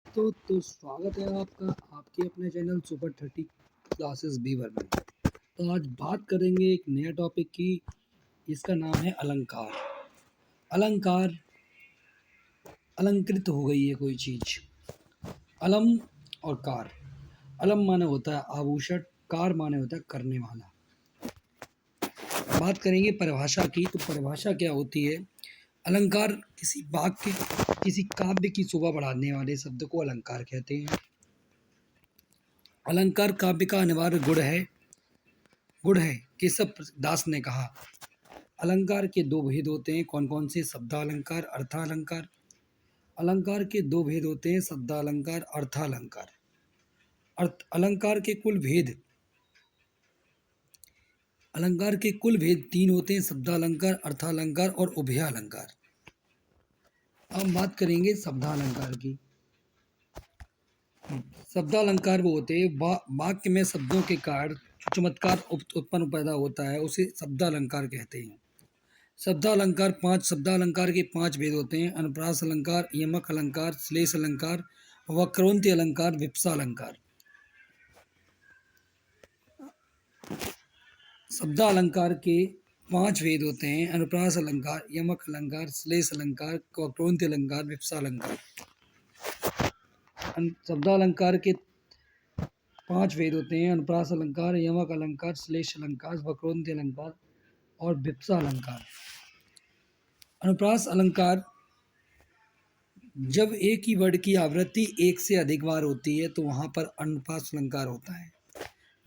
तो स्वागत है आपका आपके अपने चैनल सुपर 30 क्लासेस बीवर में। तो आज बात करेंगे एक नया टॉपिक की। इसका नाम है अलंकार। अलंकार अलंकृत हो गई है कोई चीज। अलम और कार। अलम माने होता है आभूषण, कार माने होता है करने वाला। बात करेंगे परिभाषा की, तो परिभाषा क्या होती है। अलंकार किसी वाक्य, किसी काव्य की शोभा बढ़ाने वाले शब्द को अलंकार कहते हैं। अलंकार काव्य का अनिवार्य गुण है। केशव दास ने कहा, अलंकार के दो भेद होते हैं। कौन कौन से? शब्दालंकार, अर्थालंकार। अलंकार के दो भेद होते हैं, शब्दालंकार, अर्थालंकार। अलंकार के कुल भेद, अलंकार के कुल भेद तीन होते हैं, शब्दालंकार, अर्थालंकार और उभयालंकार। अब बात करेंगे शब्दालंकार की। शब्दालंकार वो होते हैं वाक्य में शब्दों के कारण जो चमत्कार उत्पन्न पैदा होता है, उसे शब्दालंकार कहते हैं। शब्दालंकार के पांच भेद होते हैं। अनुप्रास अलंकार, यमक अलंकार, श्लेष अलंकार, वक्रोन्ति अलंकार, विप्सा अलंकार। शब्दालंकार के पांच भेद होते हैं। अनुप्रास अलंकार, यमक अलंकार, श्लेष अलंकार, वक्रोन्ति अलंकार, विप्सा अलंकार। शब्दालंकार के पांच भेद होते हैं। अनुप्रास अलंकार, यमक अलंकार, श्लेष अलंकार, वक्रोन्ति अलंकार और विप्सा अलंकार। अनुप्रास अलंकार जब एक ही वर्ड की आवृत्ति एक से अधिक बार होती है तो वहाँ पर अनुप्रास अलंकार होता है।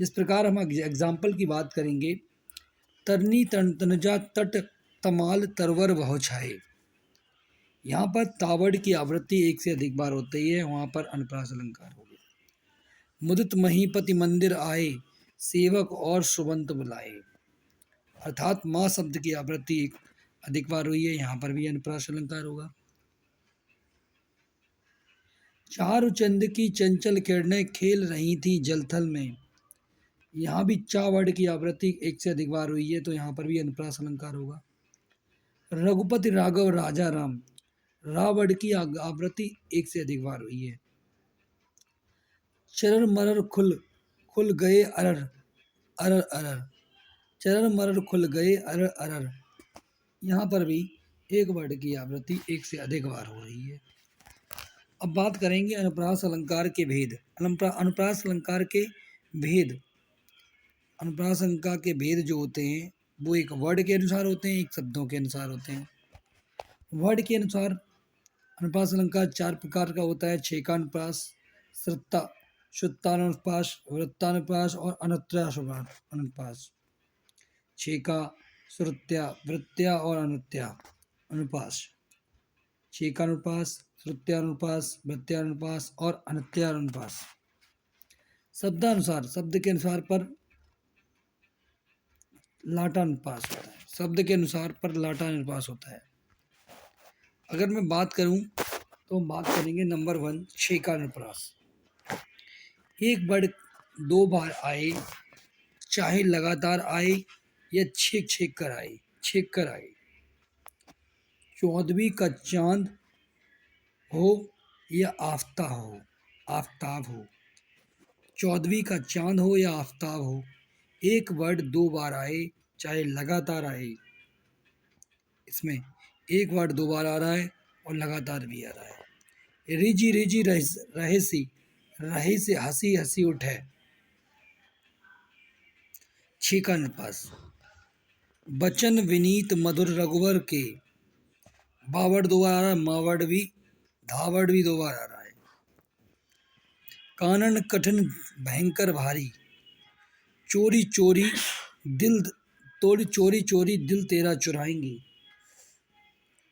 जिस प्रकार हम एग्जाम्पल की बात करेंगे, तरनी तनुजा तट तमाल तरवर बहु छाए। यहाँ पर तावड़ की आवृत्ति एक से अधिक बार होती है, वहाँ पर अनुप्रास अलंकार हो गया। मुदित महीपति मंदिर आए, सेवक और सुबंत बुलाए। अर्थात माँ शब्द की आवृत्ति अधिक बार हुई है, यहाँ पर भी अनुप्रास अलंकार होगा। चारु चंद की चंचल किरणें खेल रही थी जलथल में। यहाँ भी चा वर्ड की आवृत्ति एक से अधिक बार हुई है, तो यहाँ पर भी अनुप्रास अलंकार होगा। रघुपति राघव राजा राम, रा वर्ड की आवृत्ति एक से अधिक बार हुई है। चरर मरर खुल खुल गए अरर अरर अरर, चरर मरर खुल गए अरर अरर। यहाँ पर भी एक वर्ड की आवृत्ति एक से अधिक बार हो रही है। अब बात करेंगे अनुप्रास अलंकार के भेद। अनुप्रास अलंकार के भेद, अनुप्रास अलंकार के भेद जो होते हैं वो एक वर्ड के अनुसार होते हैं, एक शब्दों के अनुसार होते हैं। वर्ड के अनुसार अनुप्रास अलंकार चार प्रकार का होता है। छेकानुप्रास, श्रुता शुत्तानुप्रास, वृत्तानुप्रास और अनुप्रास। छेका, श्रुत्या, वृत्त्या और अनुप्रास। छेकानुप्रास, श्रुत्यानुप्रास, वृत्त्यानुप्रास और अनुप्रास। शब्दानुसार, शब्द के अनुसार पर लाटानुप्रास होता है। शब्द के अनुसार पर लाटानुप्रास होता है। अगर मैं बात करूं तो बात करेंगे नंबर 1, छेकानुप्रास। एक वर्ड दो बार आए, चाहे लगातार आए या छेक कर आए। 14वीं का चांद हो या आफ्ताब हो। 14वीं का चांद हो या आफ्ताब हो, एक वर्ड दो बार आए चाहे लगातार आए। इसमें एक वर्ड दो बार आ रहा है और लगातार भी आ रहा है। रिजी रिजी रहे से हंसी हंसी उठे। छेकानुप्रास। बचन विनीत मधुर रघुवर के, बावर्ड दो बार आ रहा है, मावर्ड भी, धावर्ड भी दो बार आ रहा है। कानन कठिन भयंकर भारी, चोरी चोरी दिल तेरा चुराएंगे।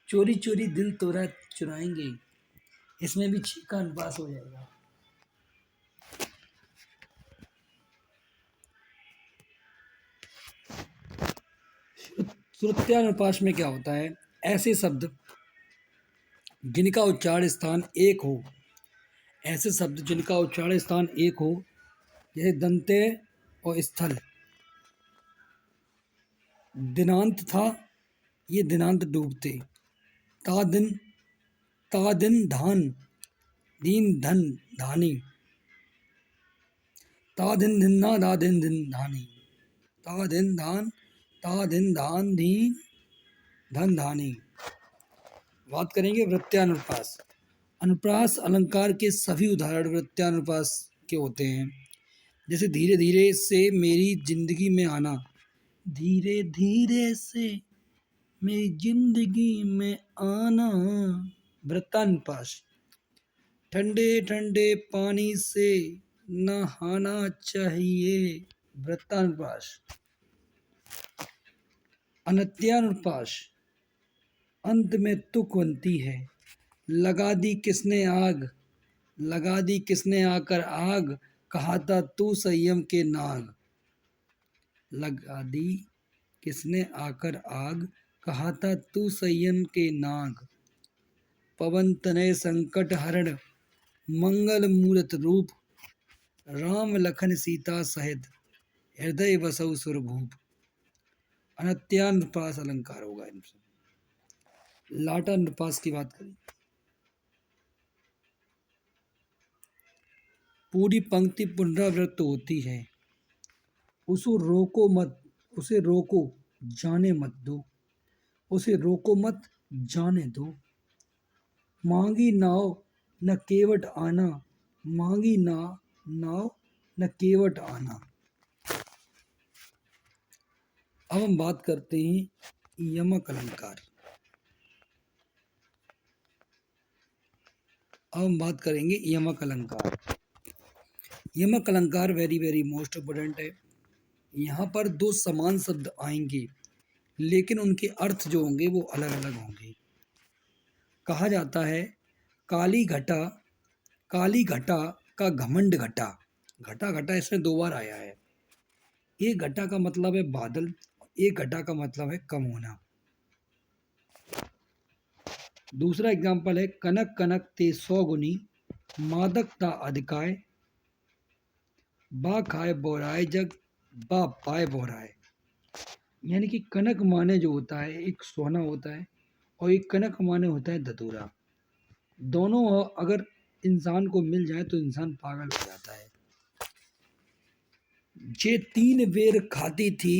चोरी चोरी दिल तेरा चुराएंगे, इसमें भी छेकानुप्रास हो जाएगा। श्रुत्यानुप्रास में क्या होता है? ऐसे शब्द जिनका उच्चारण स्थान एक हो, ऐसे शब्द जिनका उच्चारण स्थान एक हो, जैसे दंते और स्थल। दिनांत था, ये दिनांत डूबते। ता दिन धान, दीन धन धानी, ता दिन धिन्ना दा दिन दिन धानी, ता दिन धान धीन धन धानी। बात करेंगे वृत्यानुप्रास। अनुप्रास अलंकार के सभी उदाहरण वृत्यानुप्रास के होते हैं। जैसे धीरे धीरे से मेरी जिंदगी में आना, धीरे धीरे से मेरी जिंदगी में आना, वृत्तानुप्रास। ठंडे ठंडे पानी से नहाना चाहिए, वृत्तानुप्रास। अनत्यानुप्रास। अंत में तुक बनती है, लगा दी किसने आग, लगा दी किसने आकर आग, कहा था तू संयम के नाग, लगा दी किसने आकर आग, कहा था तू संयम के नाग। पवन तनय संकट हरण, मंगल मूरत रूप, राम लखन सीता सहित, हृदय बसौ सुरभूप। अनत्यानुप्रास अलंकार होगा इनसे। लाटानुप्रास की बात करें, पूरी पंक्ति पुनरावृत्त होती है। उसे रोको मत, उसे रोको जाने मत दो, उसे रोको मत जाने दो। मांगी नाव न केवट आना, मांगी नाव न केवट आना। अब हम बात करते हैं यमक अलंकार। अब हम बात करेंगे यमक अलंकार। यमक अलंकार वेरी वेरी मोस्ट इम्पोर्टेंट है। यहाँ पर दो समान शब्द आएंगे लेकिन उनके अर्थ जो होंगे वो अलग अलग होंगे। कहा जाता है काली घटा, काली घटा का घमंड घटा। घटा घटा इसमें दो बार आया है। एक घटा का मतलब है बादल, एक घटा का मतलब है कम होना। दूसरा एग्जाम्पल है कनक कनक ते 100 गुनी, मादकता अधिकाय, बा खाए बोराए जग, बा पाए बोराए। यानी कि कनक माने जो होता है एक सोना होता है और एक कनक माने होता है धतूरा। दोनों अगर इंसान को मिल जाए तो इंसान पागल हो जाता है। जे 3 बेर खाती थी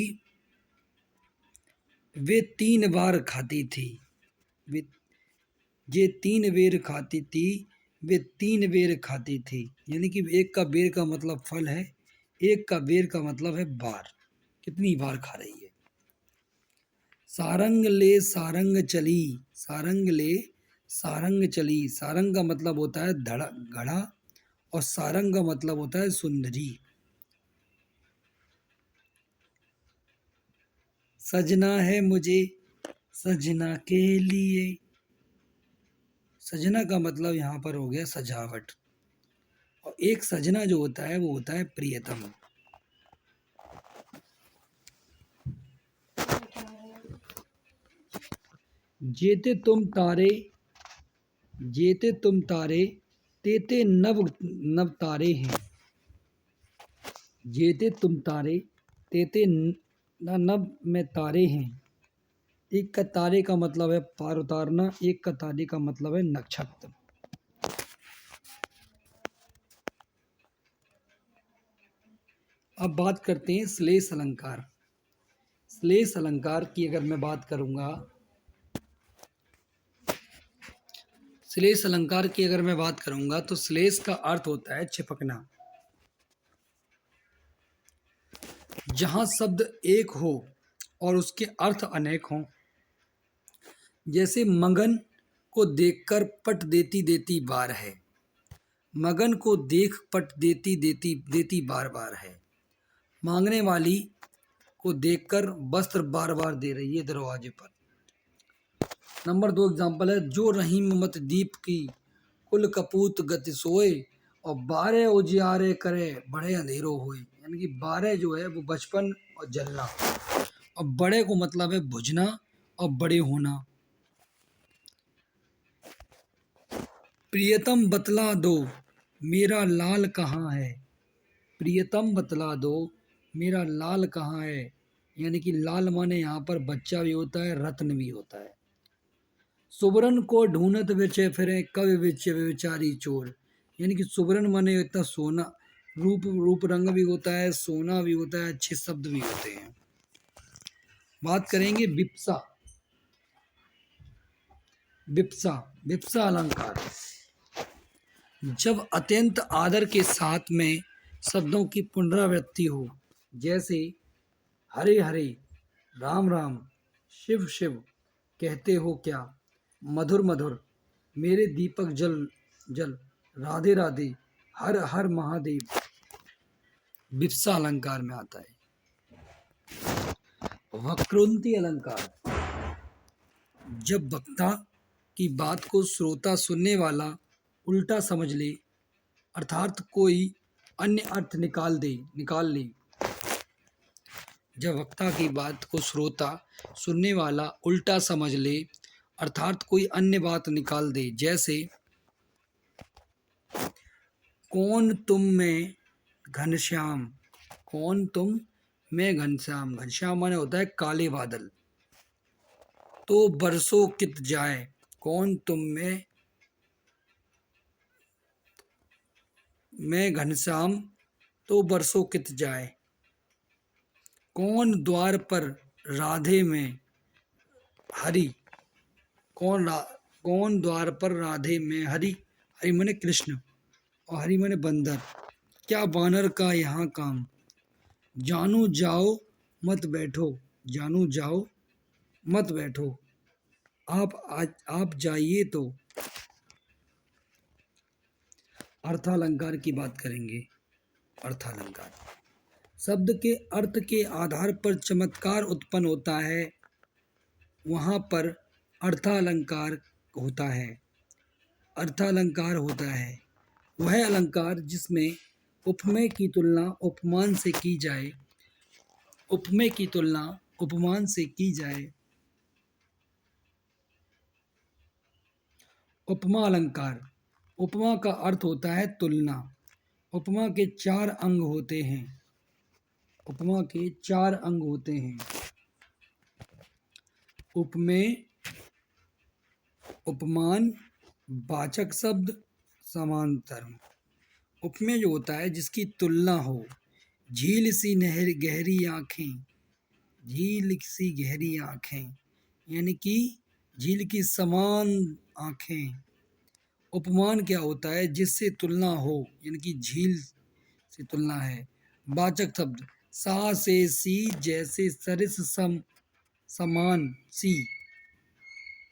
वे 3 बार खाती थी, वे जे 3 बेर खाती थी वे 3 बेर खाती थी। यानी कि एक का बेर का मतलब फल है, एक का बेर का मतलब है बार, कितनी बार खा रही है। सारंग ले सारंग चली, सारंग ले सारंग चली। सारंग का मतलब होता है घड़ा और सारंग का मतलब होता है सुंदरी। सजना है मुझे सजना के लिए, सजना का मतलब यहाँ पर हो गया सजावट और एक सजना जो होता है वो होता है प्रियतम। जेते तुम तारे, जेते तुम तारे तेते नव नव तारे हैं, जेते तुम तारे तेते नव में तारे हैं। एक का तारे का मतलब है पार उतारना, एक का तारे का मतलब है नक्षत्र। अब बात करते हैं श्लेष अलंकार। श्लेष अलंकार की अगर मैं बात करूंगा, श्लेष अलंकार की अगर मैं बात करूंगा तो श्लेष का अर्थ होता है चिपकना। जहां शब्द एक हो और उसके अर्थ अनेक हों। जैसे मगन को देखकर पट देती देती बार है, मगन को देख पट देती देती देती बार बार है। मांगने वाली को देखकर वस्त्र बार बार दे रही है दरवाजे पर। नंबर 2 एग्जाम्पल है जो रहीम मत दीप की, कुल कपूत गति सोए, और 12 उजियारे करे बड़े अंधेरो होए। यानी कि 12 जो है वो बचपन और जलना, और बड़े को मतलब है बुझना और बड़े होना। प्रियतम बतला दो मेरा लाल कहाँ है, प्रियतम बतला दो मेरा लाल कहाँ है। यानी कि लाल माने यहाँ पर बच्चा भी होता है, रत्न भी होता है। सुबरन को ढूंढत बिचे फिरे कवि बिच विचारी चोर। यानी कि सुवर्ण माने होता सोना, रूप रूप रंग भी होता है, सोना भी होता है, अच्छे शब्द भी होते हैं। बात करेंगे विप्सा। विप्सा, विप्सा अलंकार जब अत्यंत आदर के साथ में शब्दों की पुनरावृत्ति हो, जैसे हरे हरे, राम राम, शिव शिव, कहते हो क्या, मधुर मधुर, मेरे दीपक जल जल, राधे राधे, हर हर महादेव, विप्सा अलंकार में आता है। वक्रोन्ति अलंकार जब वक्ता की बात को श्रोता सुनने वाला उल्टा समझ ले, अर्थात कोई अन्य अर्थ निकाल ले। जब वक्ता की बात को श्रोता सुनने वाला उल्टा समझ ले, अर्थात कोई अन्य बात निकाल दे, जैसे कौन तुम में घनश्याम, कौन तुम में घनश्याम, घनश्याम माने होता है काले बादल, तो बरसों कित जाए, कौन तुम में घनश्याम, तो बरसों कित जाए, कौन द्वार पर राधे में हरि, कौन द्वार पर राधे में हरि, हरि माने कृष्ण और हरि माने बंदर, क्या बानर का यहाँ काम, जानू जाओ मत बैठो, जानू जाओ मत बैठो, आप जाइए तो। अर्थालंकार की बात करेंगे। अर्थालंकार शब्द के अर्थ के आधार पर चमत्कार उत्पन्न होता है, वहाँ पर अर्थालंकार होता है। अर्थालंकार होता है वह अलंकार जिसमें उपमेय की तुलना उपमान से की जाए, उपमेय की तुलना उपमान से की जाए। उपमा अलंकार, उपमा का अर्थ होता है तुलना। उपमा के 4 अंग होते हैं। उपमा के 4 अंग होते हैं। उपमेय, उपमान, वाचक शब्द, समांतर। उपमेय जो होता है जिसकी तुलना हो, झील सी नहर गहरी आँखें, झील सी गहरी आँखें, यानी कि झील की समान आँखें। उपमान क्या होता है, जिससे तुलना हो, यानी कि झील से तुलना है। वाचक शब्द, सा से सी, जैसे सरिस सम, समान सी।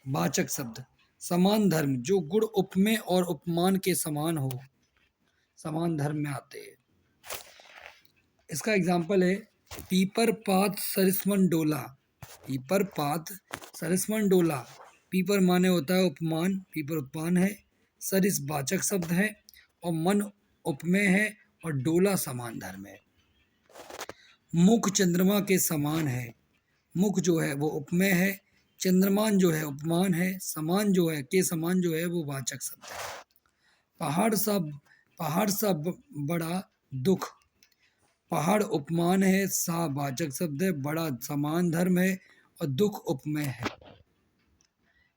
वाचक शब्द, समान धर्म, जो गुण उपमेय और उपमान के समान हो, समान धर्म में आते हैं। इसका एग्जाम्पल है पीपर पात सरिसमन डोला। पीपर पात सरिसमन डोला, पीपर माने होता है उपमान, पीपर उपमान है, सरिस वाचक शब्द है और मन उपमेय है और डोला समान धर्म है। मुख चंद्रमा के समान है, मुख जो है वो उपमेय है, चंद्रमान जो है उपमान है, समान जो है के समान जो है वो वाचक शब्द है। पहाड़ सा बड़ा दुख, पहाड़ उपमान है, सा वाचक शब्द है, बड़ा समान धर्म है और दुख उपमेय है।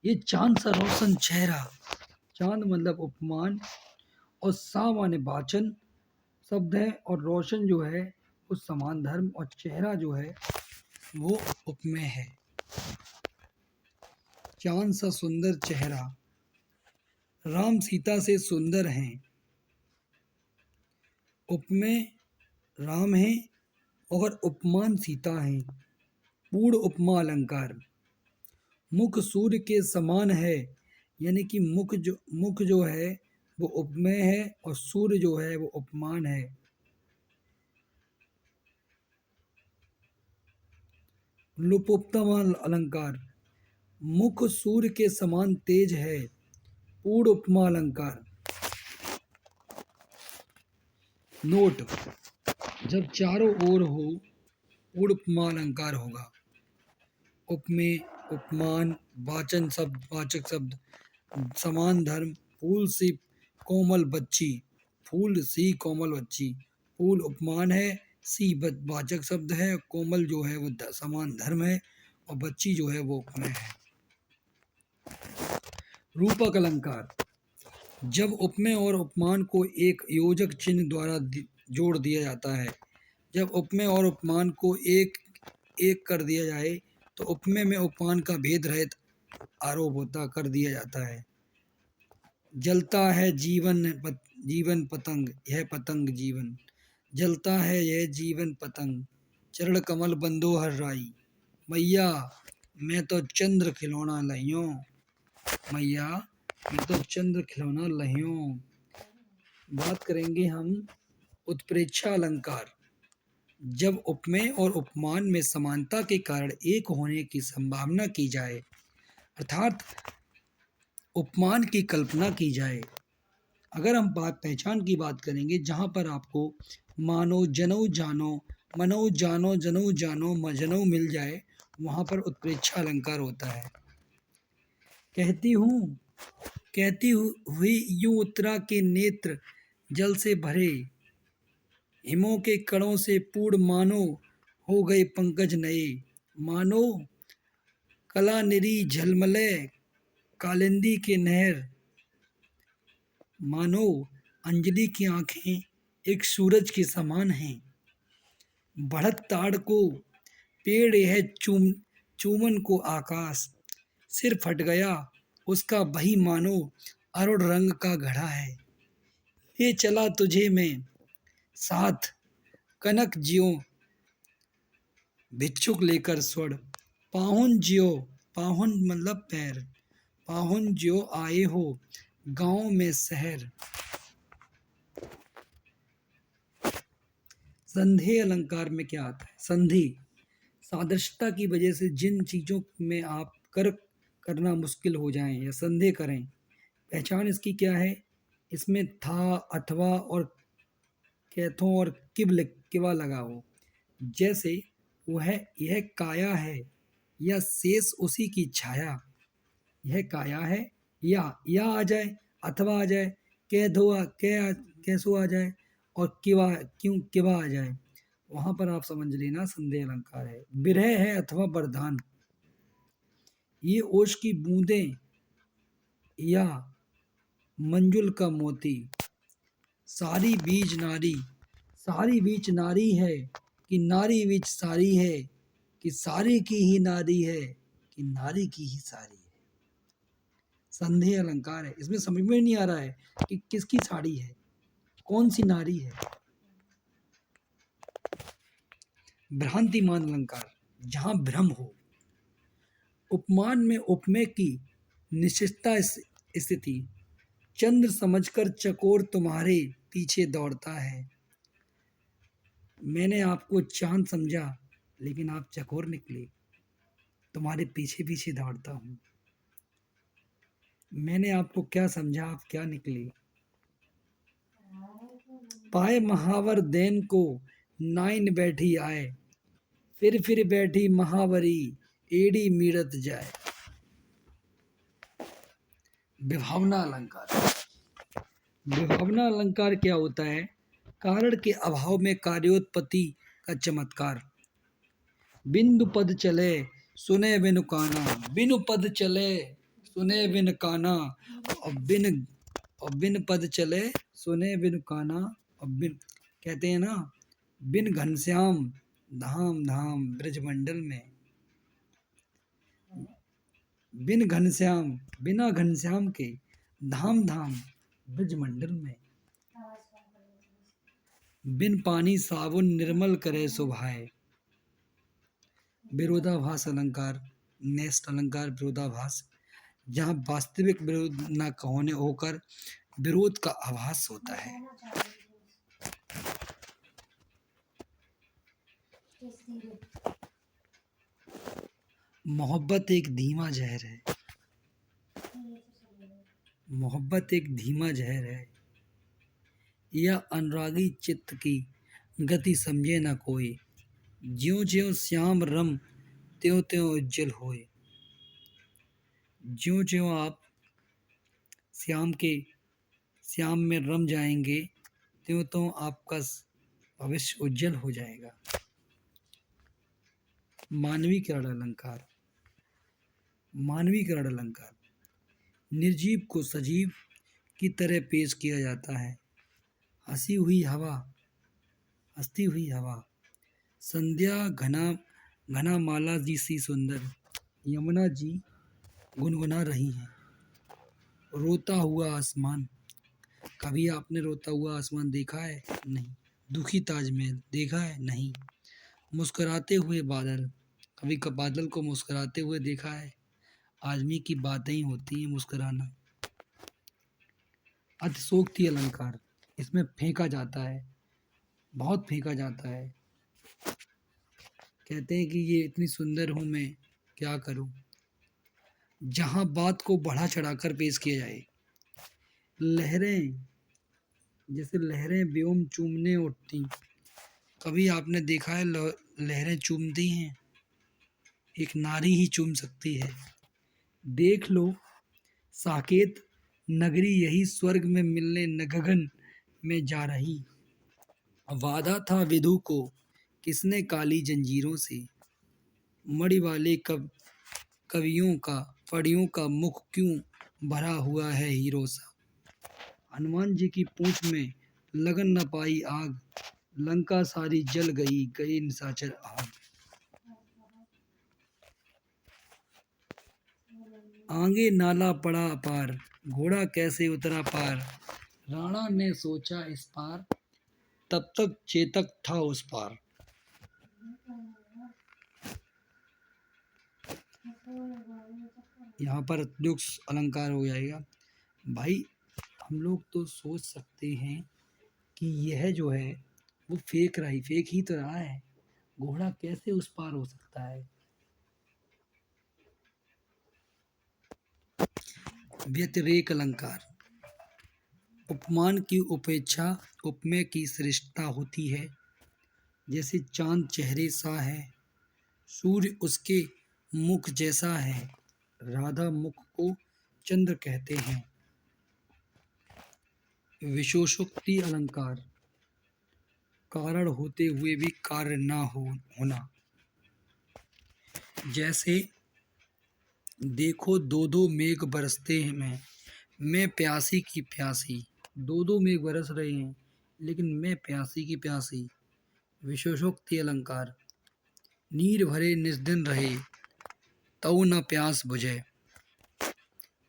ये चांद सा रोशन चेहरा, चांद मतलब उपमान और सा माने वाचन शब्द है और रोशन जो है वो समान धर्म और चेहरा जो है वो उपमेय है। चांद सा सुंदर चेहरा, राम सीता से सुंदर हैं, उपमेय राम है और उपमान सीता है। पूर्ण उपमा अलंकार, मुख सूर्य के समान है, यानी कि मुख जो है वो उपमेय है और सूर्य जो है वो उपमान है। लुपोक्तम अलंकार, मुख सूर्य के समान तेज है, पूर्ण उपमा अलंकार। नोट, जब चारों ओर हो पूर्ण उपमा अलंकार होगा। उपमेय, उपमान, वाचन शब्द, वाचक शब्द, समान धर्म, फूल सी कोमल बच्ची, फूल सी कोमल बच्ची, फूल उपमान है, सी वाचक शब्द है, कोमल जो है वो समान धर्म है और बच्ची जो है वो उपमेय है। रूपक अलंकार, जब उपमेय और उपमान को एक योजक चिन्ह द्वारा जोड़ दिया जाता है, जब उपमेय और उपमान को एक एक कर दिया जाए तो उपमेय में उपमान का भेद रहित आरोप होता कर दिया जाता है। जलता है जीवन पतंग, यह पतंग जीवन, जलता है यह जीवन पतंग, चरण कमल बंदो हर राई, मैया मैं तो चंद्र खिलौना लइयो, मैया मैं तो चंद्र खिलौना लइयो। बात करेंगे हम उत्प्रेक्षा अलंकार। जब उपमेय और उपमान में समानता के कारण एक होने की संभावना की जाए, अर्थात उपमान की कल्पना की जाए। अगर हम पहचान की बात करेंगे, जहाँ पर आपको मानो जनो जानो मनो जानो जनो जानो मजनो मिल जाए, वहाँ पर उत्प्रेक्षा अलंकार होता है। कहती हुई यूं उत्तरा के नेत्र जल से भरे, हिमों के कणों से पूर्ण मानो हो गए पंकज नए, मानो कला निरी झलमले कालिंदी के नहर, मानो अंजलि की आंखें एक सूरज के समान हैं, बढ़त ताड़ को पेड़ यह चूमन को आकाश, सिर फट गया उसका वही मानो अरुण रंग का घड़ा है, ये चला तुझे मैं साथ कनक ज्यों भिक्षुक लेकर स्वर्ण, पाहुन ज्यों, पाहुन मतलब पैर, पाहुन ज्यों आए हो गांव में शहर। संधि अलंकार में क्या आता है? संधि सादृश्यता की वजह से जिन चीजों में आप करना मुश्किल हो जाए या संदेह करें, पहचान इसकी क्या है? इसमें था, अथवा और कैथों और किवा लगा हो। जैसे वह यह काया है या शेष उसी की छाया, यह काया है या आ जाए, अथवा आ जाए, कैसो आ जाए और किवा आ जाए, वहां पर आप समझ लेना संदेह अलंकार है। विरह है अथवा वरदान, ये ओश की बूंदें या मंजुल का मोती, सारी बीच नारी है कि नारी बीच सारी है, कि सारी की ही नारी है कि नारी की ही सारी है। संदेह अलंकार है, इसमें समझ में नहीं आ रहा है कि किसकी साड़ी है, कौन सी नारी है। भ्रांतिमान अलंकार, जहां भ्रम हो। उपमान में उपमेय की निश्चितता स्थिति, चंद्र समझकर चकोर तुम्हारे पीछे दौड़ता है, मैंने आपको चांद समझा लेकिन आप चकोर निकले, तुम्हारे पीछे पीछे दौड़ता हूं, मैंने आपको क्या समझा आप क्या निकले। पाए महावर देन को नाइन बैठी आए, फिर बैठी महावरी एड़ी मीड़त जाए। विभावना अलंकार, विभावना अलंकार क्या होता है? कारण के अभाव में कार्योत्पत्ति का चमत्कार। बिंदु पद चले सुने बिनु काना, बिनु पद चले सुने बिन काना, और बिन पद चले सुने बिनु काना, और बिन कहते हैं ना, बिन घनश्याम धाम धाम ब्रजमंडल में, बिन घनश्याम बिना घनश्याम के धाम धाम ब्रजमंडल में, बिन पानी साबुन निर्मल करे सुभाए। विरोधाभास अलंकार, नेस्ट अलंकार विरोधाभास, जहाँ वास्तविक विरोध न होने होकर विरोध का आभास होता है। मोहब्बत एक धीमा जहर है, मोहब्बत एक धीमा जहर है, या अनुरागी चित्त की गति समझे न कोई, ज्यों ज्यों श्याम रम त्यों त्यों उज्जवल होए। ज्यों ज्यों आप श्याम में रम जाएंगे, त्यों त्यों आपका भविष्य उज्जवल हो जाएगा। मानवीकरण अलंकार, मानवीकरण अलंकार, निर्जीव को सजीव की तरह पेश किया जाता है। हंसी हुई हवा, हंसती हुई हवा, संध्या घना घना माला जी सी सुंदर, यमुना जी गुनगुना रही हैं। रोता हुआ आसमान, कभी आपने रोता हुआ आसमान देखा है? नहीं। दुखी ताजमहल देखा है? नहीं। मुस्कुराते हुए बादल, कभी बादल को मुस्कुराते हुए देखा है? आदमी की बातें ही होती हैं मुस्कुराना। अतिशोक्ति अलंकार, इसमें फेंका जाता है, बहुत फेंका जाता है। कहते हैं कि ये इतनी सुंदर हूँ मैं, क्या करूँ। जहाँ बात को बढ़ा चढ़ाकर पेश किया जाए। लहरें, जैसे लहरें व्योम चूमने उठती, कभी आपने देखा है लहरें चूमती हैं? एक नारी ही चूम सकती है। देख लो साकेत नगरी यही स्वर्ग में मिलने न गगन में जा रही। वादा था विधु को किसने काली जंजीरों से, मणि वाले कवियों का फड़ियों का मुख क्यों भरा हुआ है हीरो सा। हनुमान जी की पूंछ में लगन न पाई आग, लंका सारी जल गई गई निशाचर आग। आगे नाला पड़ा अपार, घोड़ा कैसे उतरा पार, राणा ने सोचा इस पार, तब तक चेतक था उस पार। यहाँ पर अत्युक्त अलंकार हो जाएगा। भाई हम लोग तो सोच सकते हैं कि यह जो है वो फेक ही तो रहा है। घोड़ा कैसे उस पार हो सकता है। व्यतिरेक अलंकार, उपमान की उपेक्षा उपमेय की श्रेष्ठता होती है। जैसे चांद चेहरे सा है, सूर्य उसके मुख जैसा है, राधा मुख को चंद्र कहते हैं। विशेषोक्ति अलंकार, कारण होते हुए भी कार्य ना होना। जैसे देखो दो दो मेघ बरसते हैं, मैं प्यासी की प्यासी, दो दो मेघ बरस रहे हैं लेकिन मैं प्यासी की प्यासी। विशेषोक्ति अलंकार, नीर भरे निस्दिन रहे तऊ न प्यास बुझे।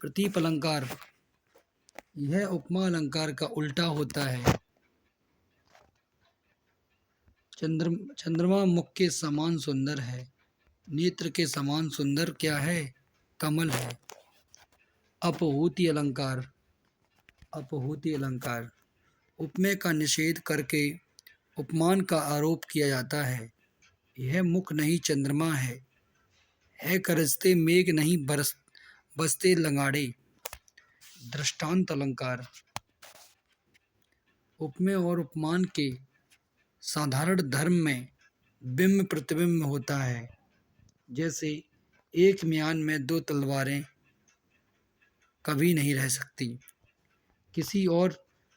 प्रतीप अलंकार, यह उपमा अलंकार का उल्टा होता है। चंद्रमा मुख के समान सुंदर है, नेत्र के समान सुंदर क्या है? कमल है। अपहूति अलंकार, अपहूति अलंकार, उपमेय का निषेध करके उपमान का आरोप किया जाता है। यह मुख नहीं चंद्रमा है गरजते मेघ नहीं बसते लंगाड़े। दृष्टांत अलंकार, उपमेय और उपमान के साधारण धर्म में बिंब प्रतिबिंब होता है। जैसे एक म्यान में दो तलवारें कभी नहीं रह सकती। किसी और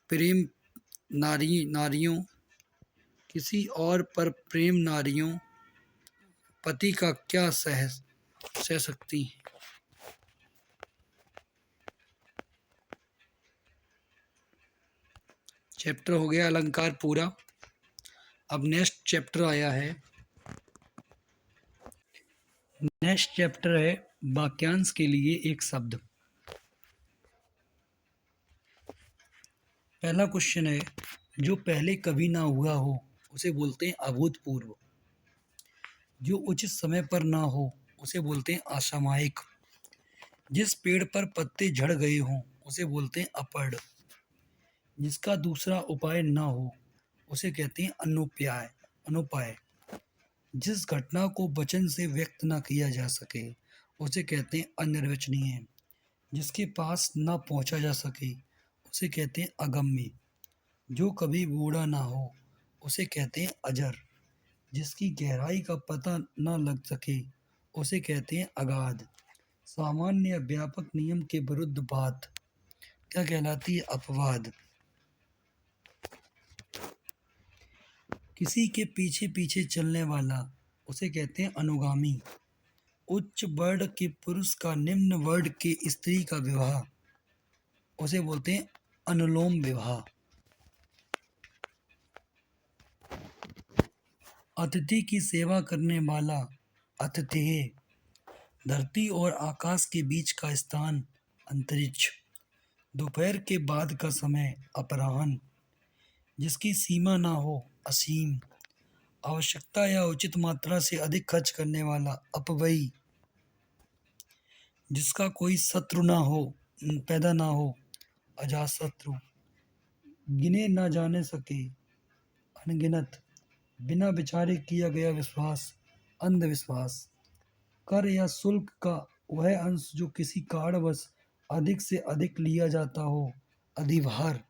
प्रेम नारियों, किसी और पर प्रेम नारियों पति का क्या सह सकती हैं। चैप्टर हो गया अलंकार पूरा। अब नेक्स्ट चैप्टर आया है, नेक्स्ट चैप्टर है वाक्यांश के लिए एक शब्द। पहला क्वेश्चन है, जो पहले कभी ना हुआ हो उसे बोलते हैं अभूतपूर्व। जो उचित समय पर ना हो उसे बोलते हैं असामयिक। जिस पेड़ पर पत्ते झड़ गए हों उसे बोलते हैं अपर्ण। जिसका दूसरा उपाय ना हो उसे कहते हैं अनुपाय। जिस घटना को वचन से व्यक्त ना किया जा सके उसे कहते हैं अनिर्वचनीय। जिसके पास ना पहुंचा जा सके उसे कहते हैं अगम्य। जो कभी बूढ़ा ना हो उसे कहते हैं अजर। जिसकी गहराई का पता ना लग सके उसे कहते हैं अगाध। सामान्य या व्यापक नियम के विरुद्ध बात क्या कहलाती है? अपवाद। किसी के पीछे पीछे चलने वाला उसे कहते हैं अनुगामी। उच्च वर्ण के पुरुष का निम्न वर्ण के स्त्री का विवाह उसे बोलते हैं अनुलोम विवाह। अतिथि की सेवा करने वाला अतिथेय। धरती और आकाश के बीच का स्थान अंतरिक्ष। दोपहर के बाद का समय अपराह्न। जिसकी सीमा ना हो असीम। आवश्यकता या उचित मात्रा से अधिक खर्च करने वाला अपव्ययी। जिसका कोई शत्रु ना हो, पैदा ना हो अजातशत्रु। गिने ना जाने सके अनगिनत। बिना विचारे किया गया विश्वास अंधविश्वास। कर या शुल्क का वह अंश जो किसी कारणवश अधिक से अधिक लिया जाता हो अधिभार।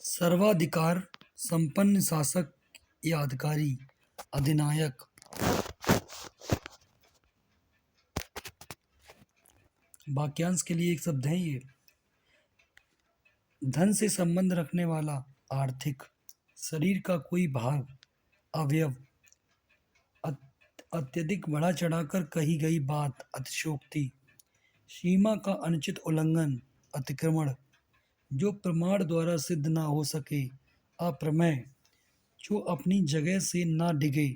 सर्वाधिकार संपन्न शासक या अधिकारी अधिनायक। वाक्यांश के लिए एक शब्द है ये। धन से संबंध रखने वाला आर्थिक। शरीर का कोई भाग अवयव। अत्यधिक बढ़ा चढ़ाकर कही गई बात अतिशयोक्ति। सीमा का अनुचित उल्लंघन अतिक्रमण। जो प्रमाण द्वारा सिद्ध ना हो सके अप्रमेय। जो अपनी जगह से ना डिगे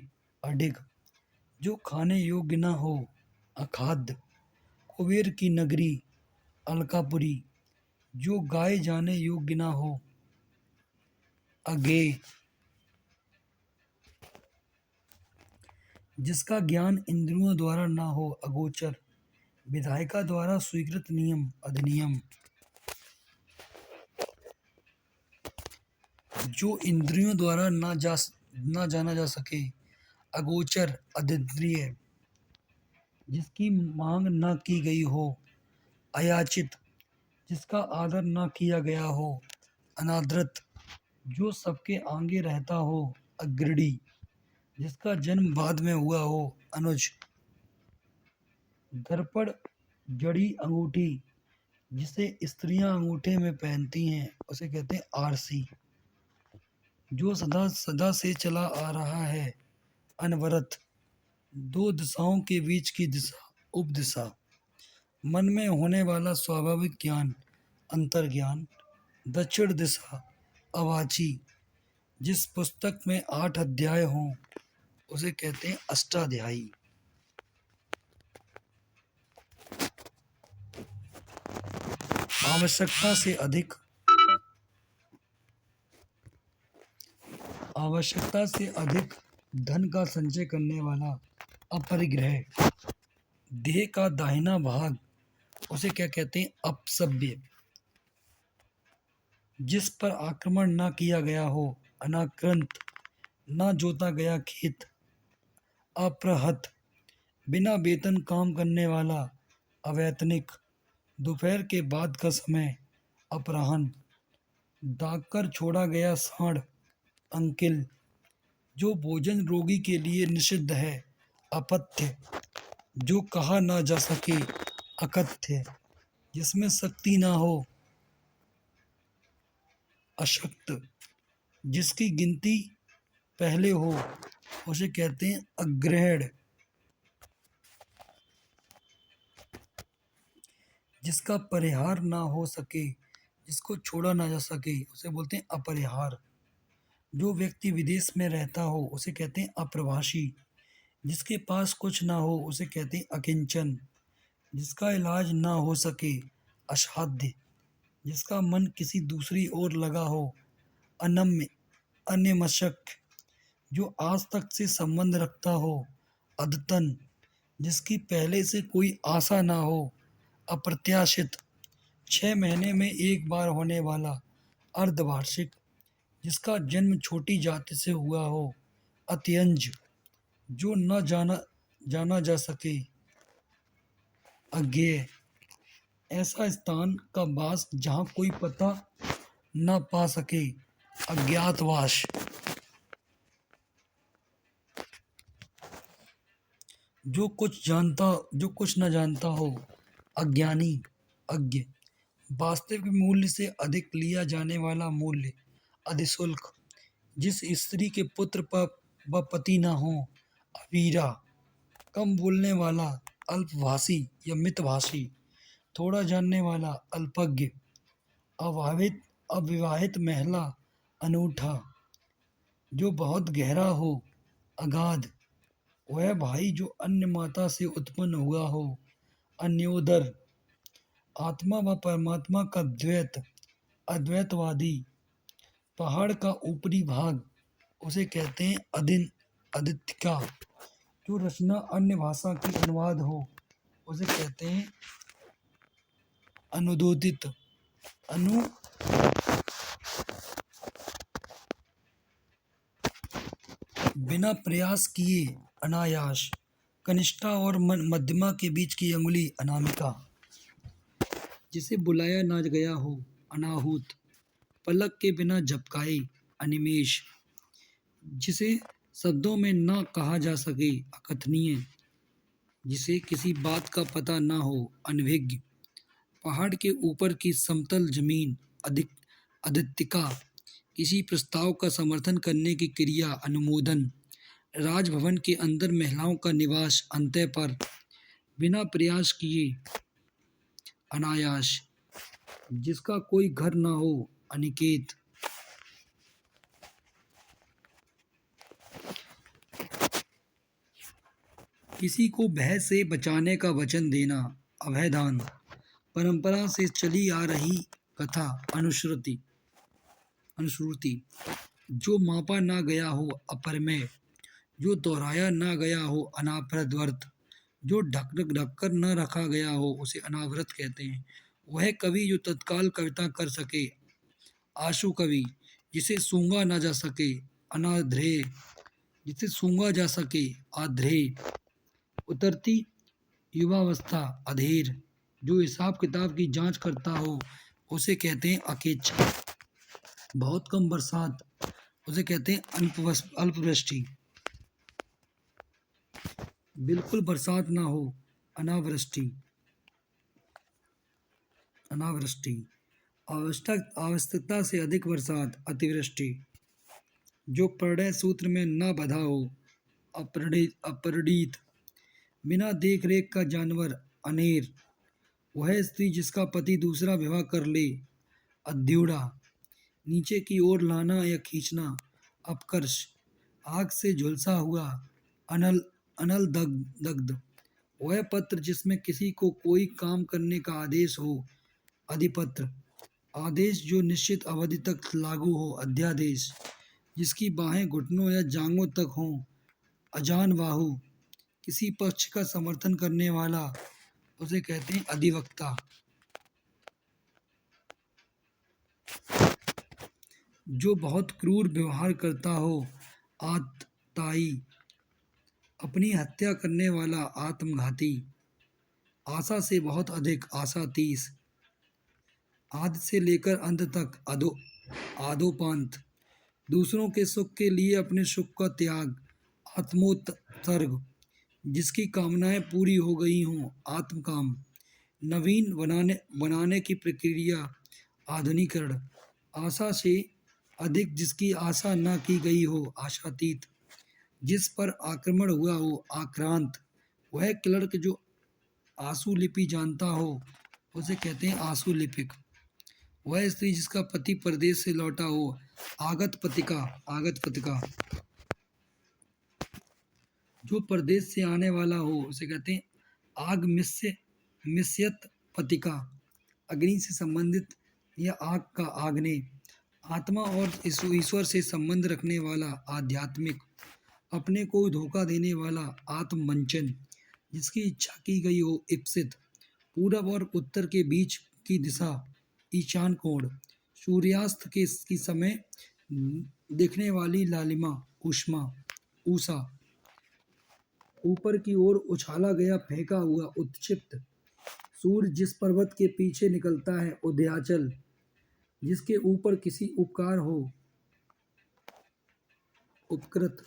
अडिग। जो खाने योग्य ना हो अखाद्य। कुबेर की नगरी अलकापुरी। जो गाए जाने योग्य ना हो अगेय। जिसका ज्ञान इंद्रियों द्वारा ना हो अगोचर। विधायिका द्वारा स्वीकृत नियम अधिनियम। जो इंद्रियों द्वारा ना जाना जा सके अगोचर अद्वितीय। जिसकी मांग न की गई हो अयाचित। जिसका आदर न किया गया हो अनादृत। जो सबके आगे रहता हो अग्रणी। जिसका जन्म बाद में हुआ हो अनुज। दर्पण जड़ी अंगूठी। जिसे स्त्रियां अंगूठे में पहनती हैं उसे कहते हैं आरसी। जो सदा सदा से चला आ रहा है अनवरत। दो दिशाओं के बीच की दिशा उपदिशा। मन में होने वाला स्वाभाविक ज्ञान अंतर्ज्ञान। दक्षिण दिशा अवाची। जिस पुस्तक में 8 अध्याय हों उसे कहते हैं अष्टाध्यायी। आवश्यकता से अधिक धन का संचय करने वाला अपरिग्रह। देह का दाहिना भाग उसे क्या कहते हैं अपसभ्य। जिस पर आक्रमण ना किया गया हो अनाक्रांत। ना जोता गया खेत अप्रहत। बिना वेतन काम करने वाला अवैतनिक। दोपहर के बाद का समय अपराह्न। दाग कर छोड़ा गया सांड अंकिल। जो भोजन रोगी के लिए निषिद्ध है अपथ्य। जो कहा ना जा सके अकथ्य। जिसमें शक्ति ना हो अशक्त। जिसकी गिनती पहले हो उसे कहते हैं अग्रहण। जिसका परिहार ना हो सके जिसको छोड़ा ना जा सके उसे बोलते हैं अपरिहार। जो व्यक्ति विदेश में रहता हो उसे कहते हैं अप्रवासी। जिसके पास कुछ ना हो उसे कहते हैं अकिंचन। जिसका इलाज ना हो सके असाध्य। जिसका मन किसी दूसरी ओर लगा हो अनम्य अन्यमनस्क। जो आज तक से संबंध रखता हो अद्यतन। जिसकी पहले से कोई आशा ना हो अप्रत्याशित। 6 महीने में एक बार होने वाला अर्धवार्षिक। जिसका जन्म छोटी जाति से हुआ हो अत्यंज। जो न जाना जा सके अज्ञेय। ऐसा स्थान का वास जहाँ कोई पता न पा सके अज्ञातवास। जो कुछ न जानता हो अज्ञानी अज्ञ। वास्तविक मूल्य से अधिक लिया जाने वाला मूल्य अधिशुल्क। जिस स्त्री के पुत्र व पति न हो अवीरा। कम बोलने वाला अल्पभाषी या मितभाषी। थोड़ा जानने वाला अल्पज्ञ, अविवाहित महिला अनूठा, जो बहुत गहरा हो अगाध, वह भाई जो अन्य माता से उत्पन्न हुआ हो अन्योदर, आत्मा व परमात्मा का अद्वैतवादी, पहाड़ का ऊपरी भाग उसे कहते हैं आदित्य, जो रचना अन्य भाषा की अनुवाद हो उसे कहते हैं अनुदोदित, अनु बिना प्रयास किए अनायास, कनिष्ठा और मध्यमा के बीच की अंगुली अनामिका, जिसे बुलाया ना गया हो अनाहूत, पलक के बिना झपकाए अनिमेष, जिसे शब्दों में ना कहा जा सके अकथनीय, जिसे किसी बात का पता ना हो अनभिज्ञ, पहाड़ के ऊपर की समतल जमीन आदित्यिका, किसी प्रस्ताव का समर्थन करने की क्रिया अनुमोदन, राजभवन के अंदर महिलाओं का निवास अंतः पर, बिना प्रयास किए अनायास, जिसका कोई घर ना हो अनिकेत, किसी को भय से बचाने का वचन देना अभयदान, परंपरा से चली आ रही कथा अनुश्रुति, जो मापा ना गया हो अपरमेय, जो दोहराया ना गया हो अनाप्रद्वर्त, जो ढक कर न रखा गया हो उसे अनावृत कहते हैं। वह कवि जो तत्काल कविता कर सके आशु कवि, जिसे सूंघा ना जा सके अनाध्रेय, जिसे सूंघा जा सके आध्रेय, उतरती युवावस्था अधीर, जो हिसाब किताब की जांच करता हो उसे कहते हैं अकेच्छा, बहुत कम बरसात उसे कहते हैं अल्पवृष्टि, बिल्कुल बरसात ना हो अनावृष्टि, आवश्यकता से अधिक बरसात अतिवृष्टि, जो प्रणय सूत्र में न बधा हो अपरिणीत, बिना देख रेख का जानवर अनेर, वह स्त्री जिसका पति दूसरा विवाह कर ले अद्यूढ़ा, नीचे की ओर लाना या खींचना अपकर्ष, आग से झुलसा हुआ अनल दग्ध, वह पत्र जिसमें किसी को कोई काम करने का आदेश हो अधिपत्र, आदेश जो निश्चित अवधि तक लागू हो अध्यादेश, जिसकी बाहें घुटनों या जांघों तक हों अजान बाहु, किसी पक्ष का समर्थन करने वाला उसे कहते हैं अधिवक्ता, जो बहुत क्रूर व्यवहार करता हो आतताई, अपनी हत्या करने वाला आत्मघाती, आशा से बहुत अधिक आशातीत, आदि से लेकर अंत तक आदोपांत, दूसरों के सुख के लिए अपने सुख का त्याग आत्मोत्सर्ग, जिसकी कामनाएं पूरी हो गई हों आत्मकाम, नवीन बनाने की प्रक्रिया आधुनिकरण, आशा से अधिक जिसकी आशा न की गई हो आशातीत, जिस पर आक्रमण हुआ हो आक्रांत, वह क्लर्क जो आंसू लिपि जानता हो उसे कहते हैं आंसू लिपिक, वह स्त्री जिसका पति परदेश से लौटा हो आगत पतिका, जो परदेश से आने वाला हो उसे कहते हैं आग मिस्यत पतिका, अग्नि से संबंधित या आग का आग्ने, आत्मा और ईश्वर से संबंध रखने वाला आध्यात्मिक, अपने को धोखा देने वाला आत्मवंचन, जिसकी इच्छा की गई हो इप्सित, पूरब और उत्तर के बीच की दिशा ईशान कोण, सूर्यास्त की समय दिखने वाली लालिमा ऊषा, ऊपर की ओर उछाला गया फेंका हुआ उत्क्षिप्त, सूर्य जिस पर्वत के पीछे निकलता है उदयाचल, जिसके ऊपर किसी उपकार हो उपकृत,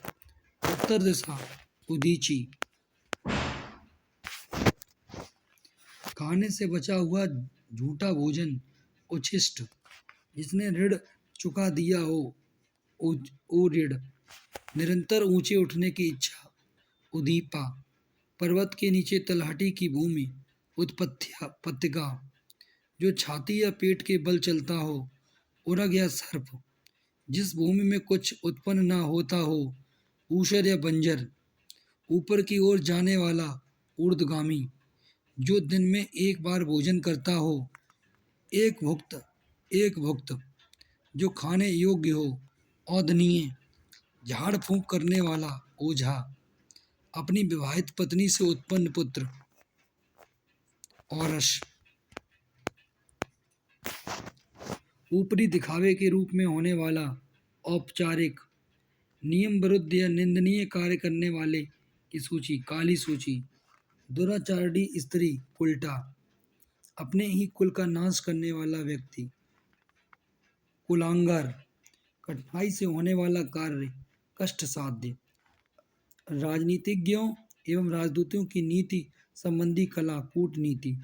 उत्तर दिशा उदीची, खाने से बचा हुआ झूठा भोजन उच्छिष्ट, जिसने ऋण चुका दिया हो ओ ऋण, निरंतर ऊंचे उठने की इच्छा उदीपा, पर्वत के नीचे तलहटी की भूमि उत्पत्तिका, जो छाती या पेट के बल चलता हो। उरग या सर्प, जिस भूमि में कुछ उत्पन्न न होता हो। ऊषर या बंजर, ऊपर की ओर जाने वाला ऊर्ध्वगामी, जो दिन में एक बार भोजन करता हो। एक भुक्त, जो खाने योग्य हो। औदनीय, झाड़ फूंक करने वाला ओझा, अपनी विवाहित पत्नी से उत्पन्न पुत्र। औरस, ऊपरी दिखावे के रूप में होने वाला। औपचारिक, नियम विरुद्ध या निंदनीय कार्य करने वाले की सूची, काली सूची। दुराचारी स्त्री, उल्टा, अपने ही कुल का नाश करने वाला व्यक्ति। कुलांगार, कठिनाई से होने वाला कार्य, कष्ट साध्य। राजनीतिज्ञों एवं राजदूतों की नीति संबंधी कला, कूटनीति।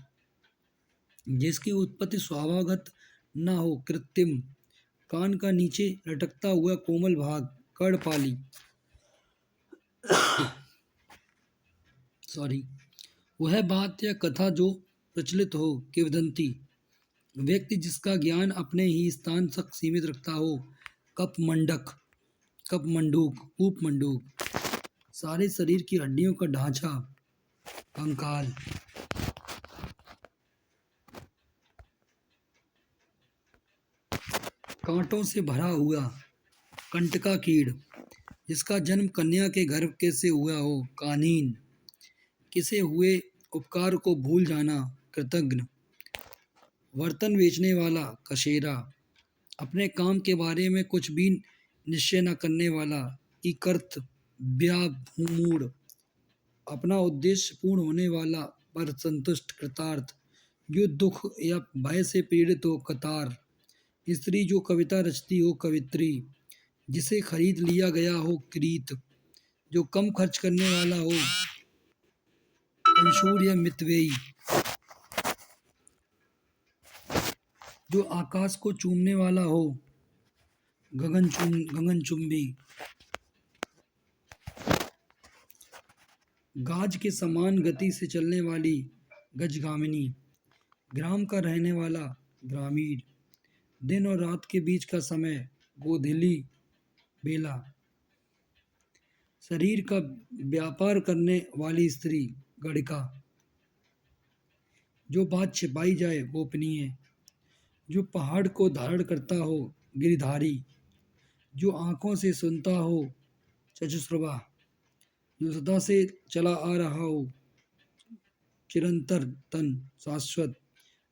जिसकी उत्पत्ति स्वभावगत न हो, कृत्रिम। कान का नीचे लटकता हुआ कोमल भाग, कर्णपाली। वह बात या कथा जो प्रचलित हो, किंवदंती। व्यक्ति जिसका ज्ञान अपने ही स्थान तक सीमित रखता हो। कपमंडूक, उपमंडूक। सारे शरीर की हड्डियों का ढांचा, कंकाल। कांटों से भरा हुआ, कंटका कीड़। जिसका जन्म कन्या के गर्भ के से हुआ हो, कानीन। किसे हुए उपकार को भूल जाना, कृतघ्न। बर्तन बेचने वाला, कसेरा। अपने काम के बारे में कुछ भी निश्चय न करने वाला, इकर्त, व्याभूमूढ़। अपना उद्देश्य पूर्ण होने वाला पर संतुष्ट, कृतार्थ। जो दुख या भय से पीड़ित हो, कतार। स्त्री जो कविता रचती हो, कवित्री। जिसे खरीद लिया गया हो, क्रीत। जो कम खर्च करने वाला हो, कंशूर या मितव्ययी। जो आकाश को चूमने वाला हो, गगनचुंबी। गाज के समान गति से चलने वाली, गजगामिनी। ग्राम का रहने वाला, ग्रामीण। दिन और रात के बीच का समय, गोधूली बेला। शरीर का व्यापार करने वाली स्त्री, गणिका। जो बात छिपाई जाए, गोपनीय। जो पहाड़ को धारण करता हो, गिरधारी। जो आंखों से सुनता हो, चक्षुश्रवा। जो सदा से चला आ रहा हो, चिरंतर तन, शाश्वत।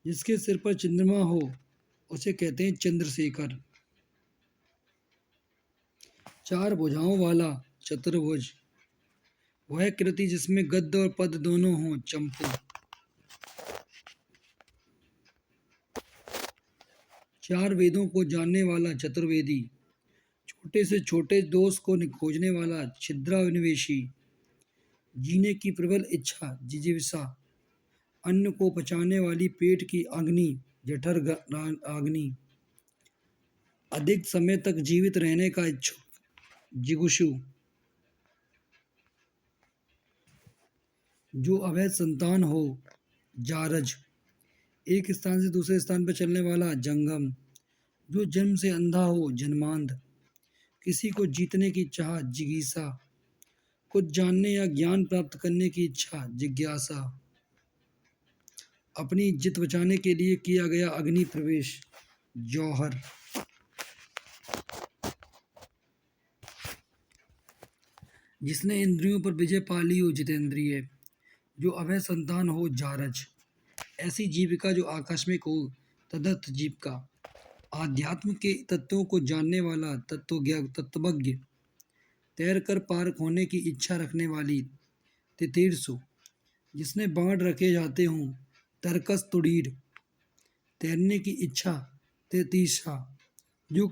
जिसके सिर पर चंद्रमा हो, उसे कहते हैं चंद्रशेखर। चार भुजाओं वाला, चतुर्भुज। वह कृति जिसमें गद्य और पद दोनों हों, चंपू। चार वेदों को जानने वाला, चतुर्वेदी। छोटे से छोटे दोष को खोजने वाला, छिद्रान्वेषी। जीने की प्रबल इच्छा, जिजीविषा। अन्न को पचाने वाली पेट की अग्नि, जठर अग्नि। अधिक समय तक जीवित रहने का इच्छुक, जिगुषु। जो अवैध संतान हो, जारज। एक स्थान से दूसरे स्थान पर चलने वाला, जंगम। जो जन्म से अंधा हो, जन्मांध। किसी को जीतने की चाह, जिगीसा। कुछ जानने या ज्ञान प्राप्त करने की इच्छा, जिज्ञासा। अपनी इज्जत बचाने के लिए किया गया अग्नि प्रवेश, जौहर। जिसने इंद्रियों पर विजय पा ली हो, जितेंद्रिय। जो अभय संतान हो, जारज। ऐसी जीविका जो आकस्मिक हो, तदर्थ जीविका। आध्यात्म के तत्वों को जानने वाला, तत्वज्ञ। तैर कर पार होने की इच्छा रखने वाली, तितीर्षु। जिसने बाण रखे जाते हों, तर्कस तुड़ीर। तैरने की इच्छा, तैतीसा। जो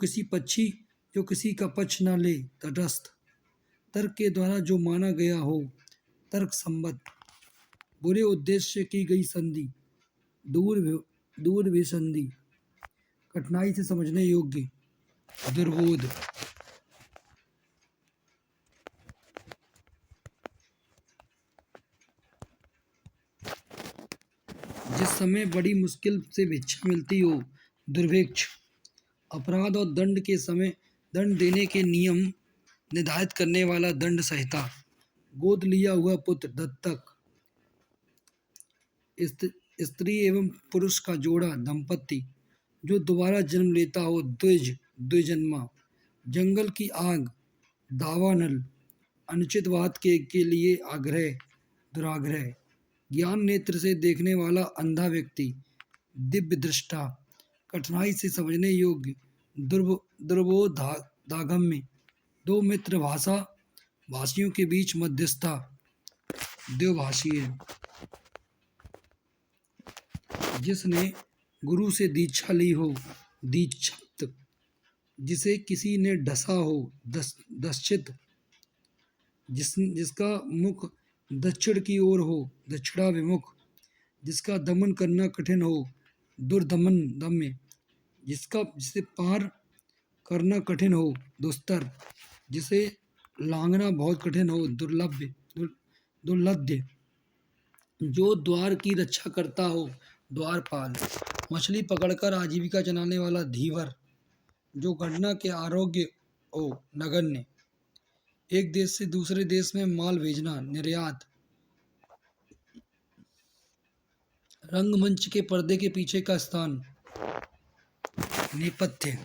किसी का पक्ष न ले, तटस्थ। तर्क के द्वारा जो माना गया हो, तर्क संबद्ध। बुरे उद्देश्य से की गई संधि, दूर विसंधि। कठिनाई से समझने योग्य, दुर्बोध। समय बड़ी मुश्किल से भिक्षा मिलती हो, दुर्भिक्ष। अपराध और दंड के समय दंड देने के नियम निर्धारित करने वाला दंड संहिता। गोद लिया हुआ पुत्र, दत्तक। स्त्री एवं पुरुष का जोड़ा, दंपत्ति। जो दोबारा जन्म लेता हो, द्विज, द्विजन्मा। जंगल की आग, दावानल। अनुचित बात के लिए आग्रह, दुराग्रह। ज्ञान नेत्र से देखने वाला अंधा व्यक्ति, दिव्य दृष्टा। कठिनाई से समझने योग्य, दुर्बोधागम्य। दो मित्र, भाषा, भाषियों के बीच मध्यस्थता, द्विभाषीय। जिसने गुरु से दीक्षा ली हो, दीक्षित। जिसे किसी ने ढसा हो, दश्चित। जिसका मुख दक्षिण की ओर हो, दक्षिणाभिमुख। जिसका दमन करना कठिन हो, दुर्दमन, दम्य। जिसे पार करना कठिन हो, दुस्तर। जिसे लांघना बहुत कठिन हो, दुर्लभ्य। जो द्वार की रक्षा करता हो, द्वारपाल। मछली पकड़कर आजीविका चलाने वाला, धीवर। जो गणना के आरोग्य हो, नगण्य। एक देश से दूसरे देश में माल भेजना, निर्यात। रंगमंच के पर्दे के पीछे का स्थान, नेपथ्य।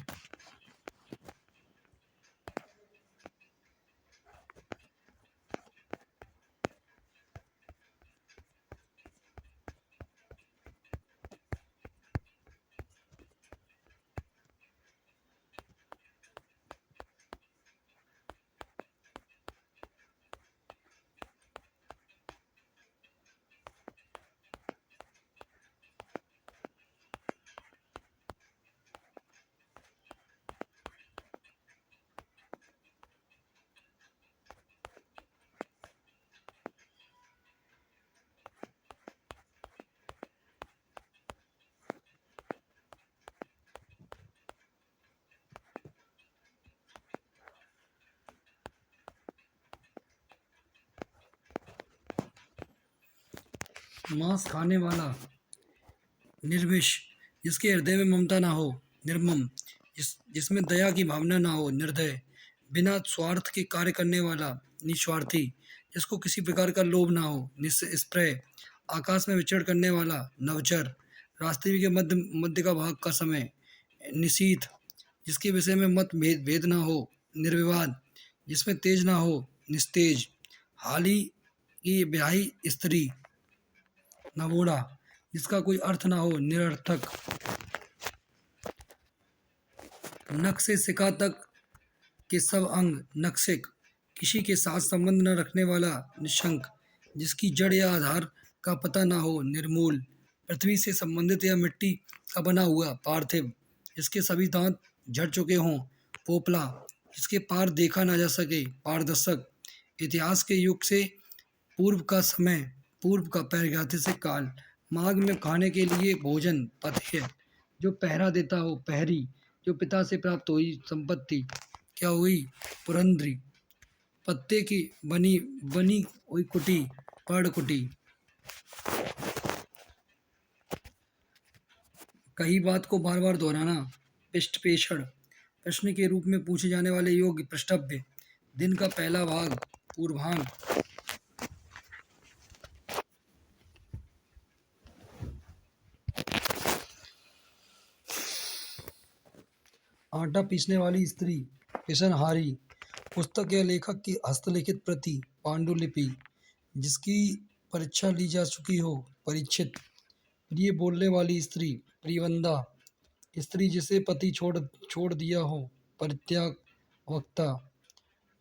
मांस खाने वाला, निर्विष। जिसके हृदय में ममता ना हो, निर्मम। जिसमें दया की भावना ना हो, निर्दय। बिना स्वार्थ के कार्य करने वाला, निस्वार्थी। जिसको किसी प्रकार का लोभ ना हो, निस्पृह। आकाश में विचरण करने वाला, नवचर। रास्ते के मध्य का भाग का समय, निशीथ। जिसके विषय में मत भेद ना हो, निर्विवाद। जिसमें तेज ना हो, निस्तेज। हाली की ब्याही स्त्री, नवोढ़ा। जिसका कोई अर्थ ना हो, निरर्थक। नख से सिका तक के सब अंग, नखशिक। किसी के साथ संबंध न रखने वाला, निशंक। जिसकी जड़ या आधार का पता ना हो, निर्मूल। पृथ्वी से संबंधित या मिट्टी का बना हुआ, पार्थिव। जिसके सभी दांत झड़ चुके हों, पोपला। जिसके पार देखा ना जा सके, पारदर्शक। इतिहास के युग से पूर्व का समय, पूर्व का पैरगाथे से काल। मार्ग में खाने के लिए भोजन, पथ्य। जो पहरा देता हो, पहरी। जो पिता से प्राप्त हुई संपत्ति, क्या हुई, पुरंद्री। पत्ते की बनी बनी हुई कुटी, पर्णकुटी। कही बात को बार बार दोहराना, पृष्ठपेषण। प्रश्न के रूप में पूछे जाने वाले योग्य, पृष्ठभ्य। दिन का पहला भाग, पूर्वांग। आटा पीसने वाली स्त्री, पिसनहारी। पुस्तक या लेखक की हस्तलिखित प्रति, पांडुलिपि। जिसकी परीक्षा ली जा चुकी हो, परीक्षित। प्रिय बोलने वाली स्त्री, प्रियवंदा। स्त्री जिसे पति छोड़ दिया हो, परित्याग, वक्ता।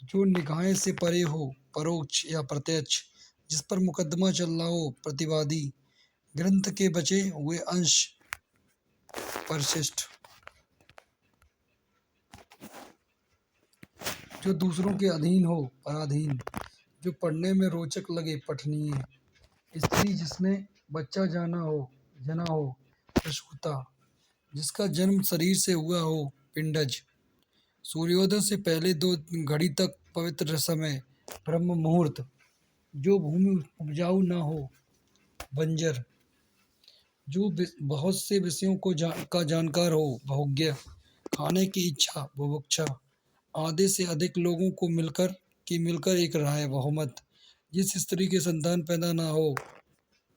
जो निगाहें से परे हो, परोक्ष या प्रत्यक्ष। जिस पर मुकदमा चल रहा हो, प्रतिवादी। ग्रंथ के बचे हुए अंश, परिशिष्ट। जो दूसरों के अधीन हो, पराधीन। जो पढ़ने में रोचक लगे, पठनीय। स्त्री जिसने बच्चा जना हो, प्रसूता। जिसका जन्म शरीर से हुआ हो, पिंडज। सूर्योदय से पहले 2 घड़ी तक पवित्र समय, ब्रह्म मुहूर्त। जो भूमि उपजाऊ न हो, बंजर। जो बहुत से विषयों को का जानकार हो, बहुज्ञ, खाने की इच्छा, बुभुक्षा, आधे से अधिक लोगों को मिलकर एक राय, बहुमत, जिस स्त्री के संतान पैदा ना हो,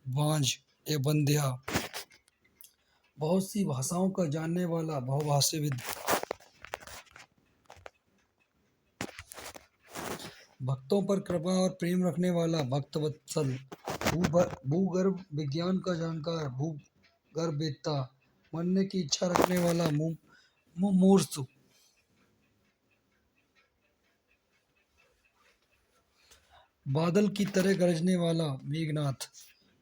बांझ या बंध्या, बहुत सी भाषाओं का जानने वाला, बहुभाषाविद, भक्तों पर कृपा और प्रेम रखने वाला, भक्तवत्सल, भूगर्भ विज्ञान का जानकार, भूगर्भ वेत्ता, मरने की इच्छा रखने वाला, मुमूर्षु, बादल की तरह गरजने वाला, मेघनाथ,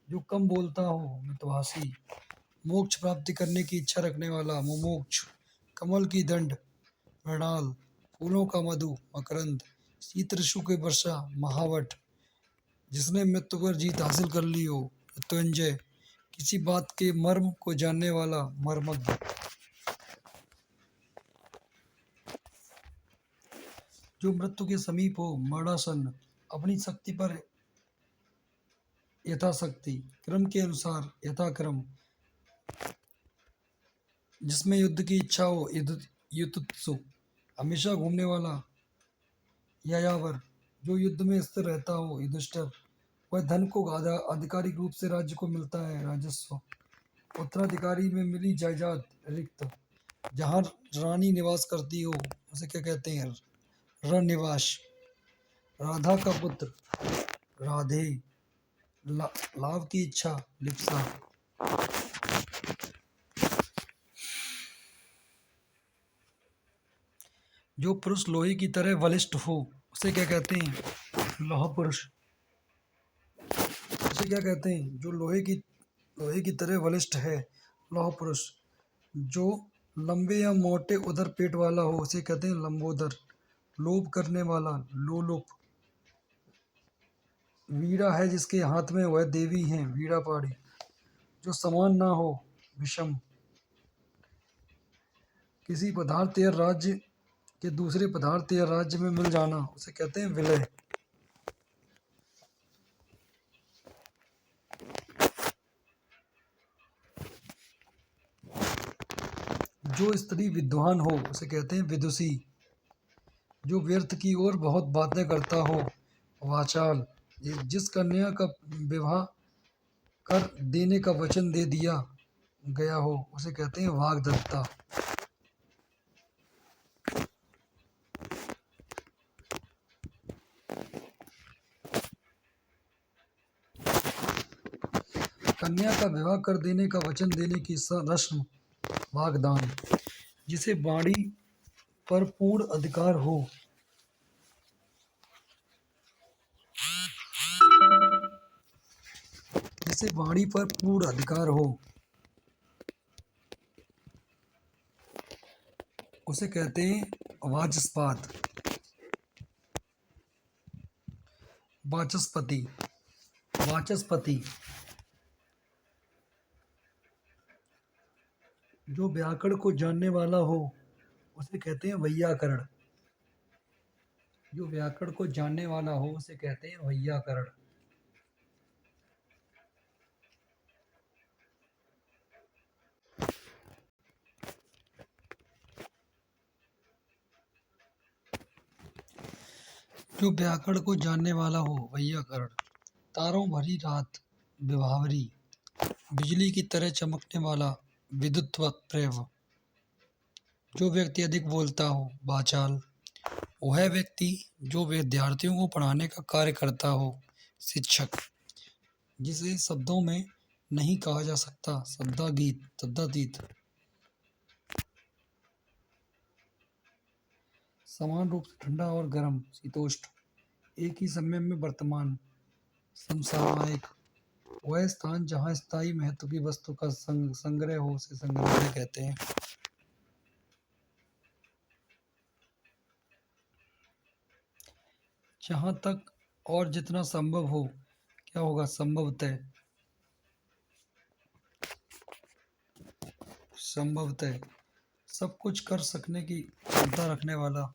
जो कम बोलता हो, मितभाषी, मोक्ष प्राप्ति करने की इच्छा रखने वाला, मुमुक्षु, कमल की दंड, मृणाल, फूलों का मधु, मकरंद, शीत ऋतु के वर्षा, महावट, जिसने मृत्यु पर जीत हासिल कर ली हो, मृत्युंजय, किसी बात के मर्म को जानने वाला, मर्मज्ञ, जो मृत्यु के समीप हो, मरणासन्न, अपनी शक्ति पर यथाशक्ति, क्रम के अनुसार, यथाक्रम, जिसमें युद्ध की इच्छा हो, युत्सु, हमेशा घूमने वाला, यायावर, जो युद्ध में स्थिर रहता हो, युधिष्ठिर, वह धन को आधिकारिक रूप से राज्य को मिलता है, राजस्व, उत्तराधिकारी में मिली जायदाद, रिक्त, जहाँ रानी निवास करती हो, उसे क्या कहते हैं, रनिवास, राधा का पुत्र, राधे, लाभ की इच्छा, लिप्सा, जो पुरुष लोहे की तरह बलिष्ठ हो, उसे क्या कहते हैं, लौह पुरुष, उसे क्या कहते हैं, जो लोहे की तरह बलिष्ठ है, लौह पुरुष, जो लंबे या मोटे उदर पेट वाला हो, उसे कहते हैं लंबोदर, लोभ करने वाला, लोलुप, वीणा है जिसके हाथ में, वह देवी हैं, वीणा पाड़ी, जो समान ना हो, विषम, किसी पदार्थ या राज्य के दूसरे पदार्थ या राज्य में मिल जाना, उसे कहते हैं विलय, जो स्त्री विद्वान हो, उसे कहते हैं विदुषी, जो व्यर्थ की ओर बहुत बातें करता हो, वाचाल, जिस कन्या का विवाह कर देने का वचन दे दिया गया हो, उसे कहते हैं वाग्दत्ता, कन्या का विवाह कर देने का वचन देने की रस्म, वाग्दान, जिसे वाणी पर पूर्ण अधिकार हो, जिसे वाणी पर पूर्ण अधिकार हो, उसे कहते हैं वाचस्पात, वाचस्पति, वाचस्पति, जो व्याकरण को जानने वाला हो, उसे कहते हैं वैयाकरण, जो व्याकरण को जानने वाला हो, उसे कहते हैं वैयाकरण, जो व्याकरण को जानने वाला हो, वैयाकरण, तारों भरी रात, विभावरी, बिजली की तरह चमकने वाला, विद्युत प्रेव, जो व्यक्ति अधिक बोलता हो, वाचाल, वह व्यक्ति जो विद्यार्थियों को पढ़ाने का कार्य करता हो, शिक्षक, जिसे शब्दों में नहीं कहा जा सकता, शब्दातीत, समान रूप से ठंडा और गर्म, शीतोष्ण, एक ही समय में वर्तमान, समसामयिक, वह स्थान जहाँ स्थायी महत्व की वस्तु का संग्रह हो, उसे संग्रहालय कहते हैं। जहाँ तक और जितना संभव हो, क्या होगा, संभवतः, संभवतः, सब कुछ कर सकने की क्षमता रखने वाला,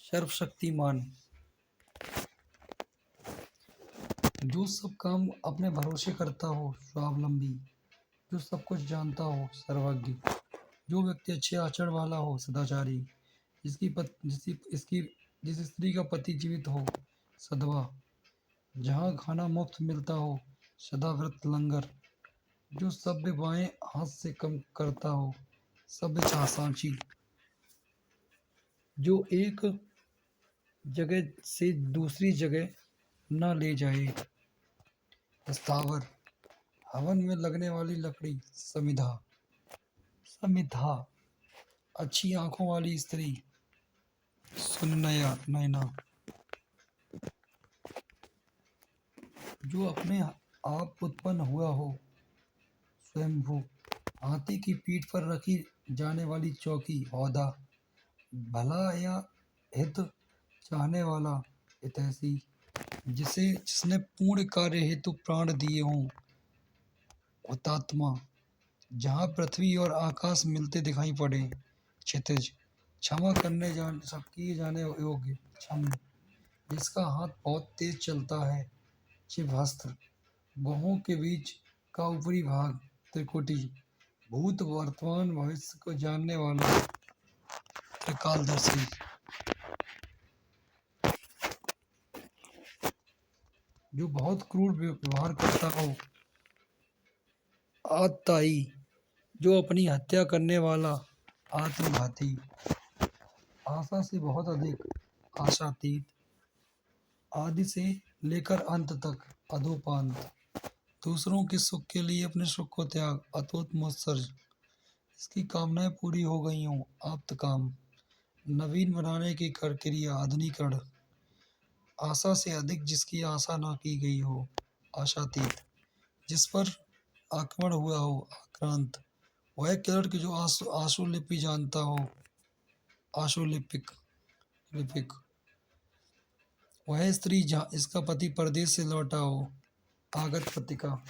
सर्वशक्तिमान, जो सब काम अपने भरोसे करता हो, स्वावलंबी, जो सब कुछ जानता हो, सर्वज्ञ। जो व्यक्ति अच्छे आचरण वाला हो, सदाचारी। जिसकी पत जिसकी इसकी जिस स्त्री का पति जीवित हो, सधवा। जहाँ खाना मुफ्त मिलता हो, सदा व्रत लंगर। जो सभ्य बाएं हाथ से कम करता हो, सभ्य चासांची। जो एक जगह से दूसरी जगह न ले जाए, स्थावर। हवन में लगने वाली लकड़ी, समिधा। समिधा, अच्छी आंखों वाली स्त्री, सुननया, नैना। जो अपने आप उत्पन्न हुआ हो, स्वयंभू। हाथी की पीठ पर रखी जाने वाली चौकी, हौदा। भला या हित चाहने वाला, हितैषी। जिसने पूर्ण कार्य हेतु प्राण दिए हों, हुतात्मा। जहाँ पृथ्वी और आकाश मिलते दिखाई पड़े, क्षितिज। क्षमा करने सब किए जाने योग्य, क्षम। जिसका हाथ बहुत तेज चलता है, चिभस्त्र। बाहों के बीच का ऊपरी भाग, त्रिकुटी। भूत वर्तमान भविष्य को जानने वाला, त्रिकालदर्शी। जो बहुत क्रूर व्यवहार करता हो, आतताई। जो अपनी हत्या करने वाला, आत्मघाती। आशा से बहुत अधिक, आशातीत। आदि से लेकर अंत तक, अधोपांत। दूसरों के सुख के लिए अपने सुख को त्याग, अतोत्मोत्सर्ज। इसकी कामनाएं पूरी हो गई हों, आप्त काम। नवीन बनाने की कर क्रिया, आधुनिकरण। आशा से अधिक जिसकी आशा ना की गई हो, आशातीत। जिस पर आक्रमण हुआ हो, आक्रांत। वह क्लर्क जो आशुलिपि जानता हो, आशुलिपिक, लिपिक। वह स्त्री जहाँ इसका पति परदेश से लौटा हो, आगत पतिका।